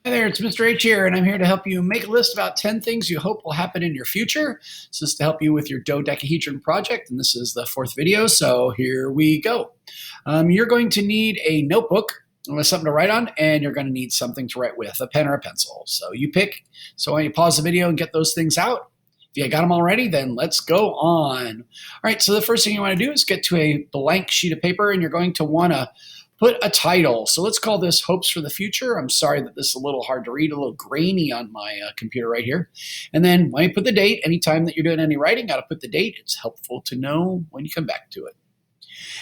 Hi there, it's Mr. H here, and I'm here to help you make a list about 10 things you hope will happen in your future. This is to help you with your dodecahedron project, and this is the fourth video, so here we go. You're going to need a notebook with something to write on, and you're going to need something to write with, a pen or a pencil. So you pick. So why don't you pause the video and get those things out? If you got them already, then let's go on. All right, so the first thing you want to do is get to a blank sheet of paper, and you're going to want to put a title. So let's call this Hopes for the Future. I'm sorry that this is a little hard to read, a little grainy on my computer right here. And then when you put the date, anytime that you're doing any writing, got to put the date. It's helpful to know when you come back to it.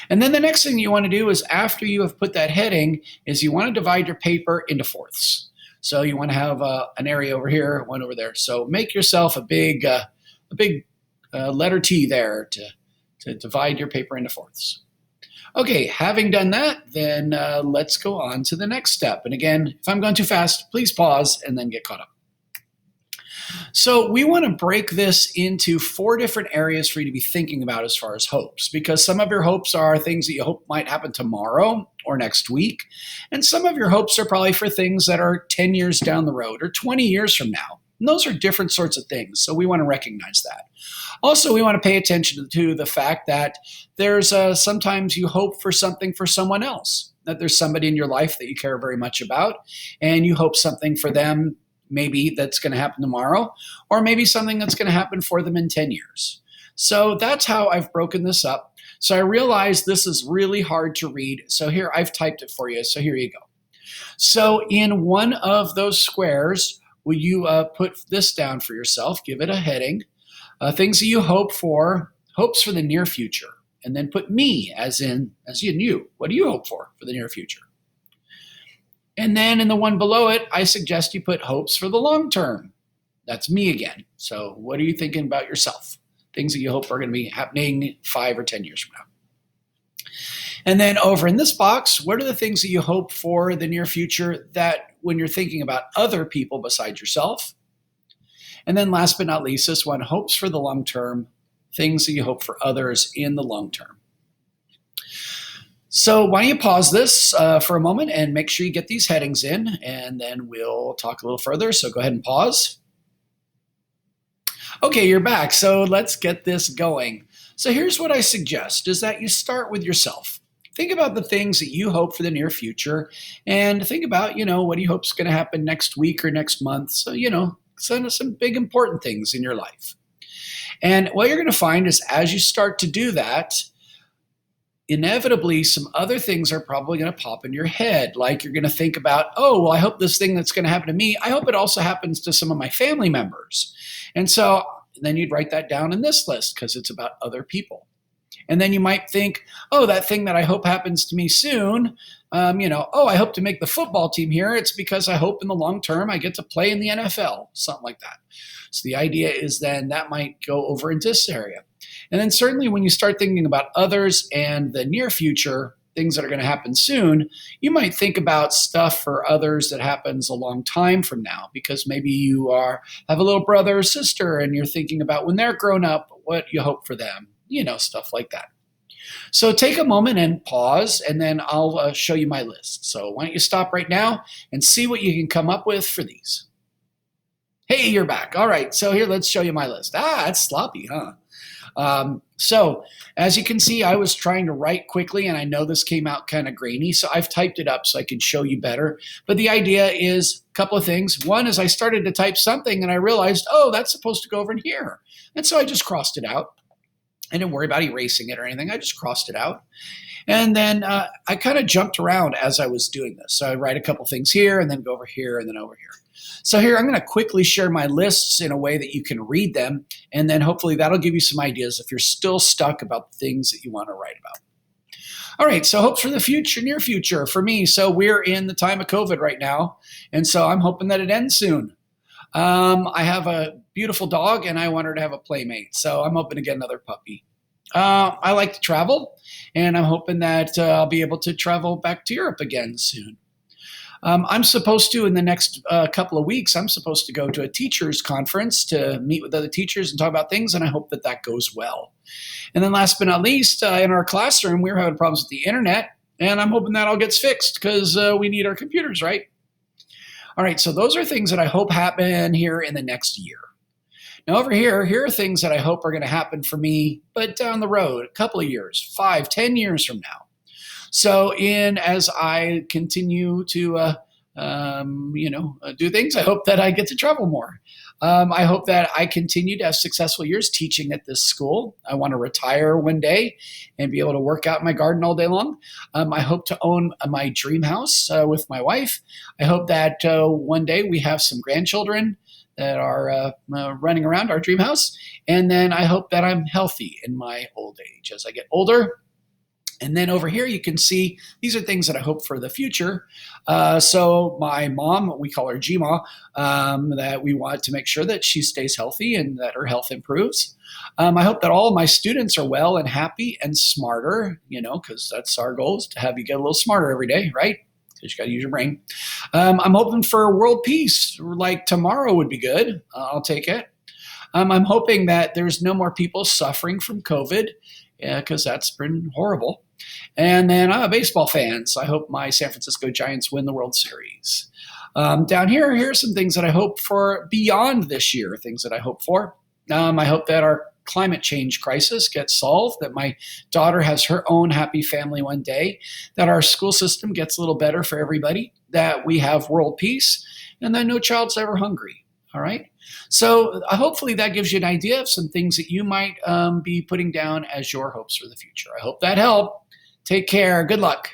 And then the next thing you want to do is after you have put that heading is you want to divide your paper into fourths. So you want to have an area over here, one over there. So make yourself a big letter T there to divide your paper into fourths. Okay, having done that, then let's go on to the next step. And again, if I'm going too fast, please pause and then get caught up. So we want to break this into 4 different areas for you to be thinking about as far as hopes, because some of your hopes are things that you hope might happen tomorrow or next week. And some of your hopes are probably for things that are 10 years down the road or 20 years from now. And those are different sorts of things, so we want to recognize that. Also, we want to pay attention to the fact that there's sometimes you hope for something for someone else, that there's somebody in your life that you care very much about, and you hope something for them maybe that's going to happen tomorrow, or maybe something that's going to happen for them in 10 years. So that's how I've broken this up. So I realize this is really hard to read, so here I've typed it for you, so here you go. So in one of those squares, will you put this down for yourself, give it a heading, things that you hope for, hopes for the near future, and then put me as in you. What do you hope for the near future? And then in the one below it, I suggest you put hopes for the long term. That's me again. So what are you thinking about yourself? Things that you hope are going to be happening 5 or 10 years from now. And then over in this box, what are the things that you hope for the near future that when you're thinking about other people besides yourself? And then last but not least, this one, hopes for the long term, things that you hope for others in the long term. So why don't you pause this for a moment and make sure you get these headings in, and then we'll talk a little further. So go ahead and pause. Okay, you're back. So let's get this going. So here's what I suggest is that you start with yourself. Think about the things that you hope for the near future, and think about, what do you hope is going to happen next week or next month? So, some big important things in your life. And what you're going to find is as you start to do that, inevitably some other things are probably going to pop in your head. Like you're going to think about, oh, well, I hope this thing that's going to happen to me, I hope it also happens to some of my family members. And so then you'd write that down in this list because it's about other people. And then you might think, oh, that thing that I hope happens to me soon, I hope to make the football team here. It's because I hope in the long term I get to play in the NFL, something like that. So the idea is then that might go over into this area. And then certainly when you start thinking about others and the near future, things that are going to happen soon, you might think about stuff for others that happens a long time from now, because maybe you have a little brother or sister and you're thinking about when they're grown up, what you hope for them. Stuff like that. So take a moment and pause, and then I'll show you my list. So why don't you stop right now and see what you can come up with for these. Hey, you're back. All right, so here, let's show you my list. It's sloppy, huh? So as you can see, I was trying to write quickly, and I know this came out kind of grainy, so I've typed it up so I can show you better. But the idea is a couple of things. One is I started to type something, and I realized, oh, that's supposed to go over in here. And so I just crossed it out. I didn't worry about erasing it or anything. I just crossed it out. And then I kind of jumped around as I was doing this. So I write a couple things here and then go over here and then over here. So here, I'm going to quickly share my lists in a way that you can read them. And then hopefully that'll give you some ideas if you're still stuck about the things that you want to write about. All right, so hopes for the future, near future for me. So we're in the time of COVID right now. And so I'm hoping that it ends soon. I have a beautiful dog, and I want her to have a playmate. So I'm hoping to get another puppy. I like to travel, and I'm hoping that I'll be able to travel back to Europe again soon. I'm supposed to, in the next couple of weeks, I'm supposed to go to a teachers conference to meet with other teachers and talk about things, and I hope that that goes well. And then last but not least, in our classroom, we were having problems with the internet, and I'm hoping that all gets fixed because we need our computers, right? All right, so those are things that I hope happen here in the next year. Now over here are things that I hope are going to happen for me, but down the road, a couple of years, 5, 10 years from now. So as I continue to do things, I hope that I get to travel more. I hope that I continue to have successful years teaching at this school. I want to retire one day and be able to work out in my garden all day long. I hope to own my dream house with my wife. I hope that one day we have some grandchildren that are running around our dream house. And then I hope that I'm healthy in my old age as I get older. And then over here, you can see these are things that I hope for the future. So my mom, we call her Gma, that we want to make sure that she stays healthy and that her health improves. I hope that all of my students are well and happy and smarter, because that's our goal, is to have you get a little smarter every day, right? Because you got to use your brain. I'm hoping for world peace, like tomorrow would be good. I'll take it. I'm hoping that there's no more people suffering from COVID, because that's been horrible. And then baseball fans, I hope my San Francisco Giants win the World Series. Down here are some things that I hope for beyond this year, things that I hope for. I hope that our climate change crisis gets solved, that my daughter has her own happy family one day, that our school system gets a little better for everybody, that we have world peace, and that no child's ever hungry. All right. So hopefully that gives you an idea of some things that you might be putting down as your hopes for the future. I hope that helped. Take care. Good luck.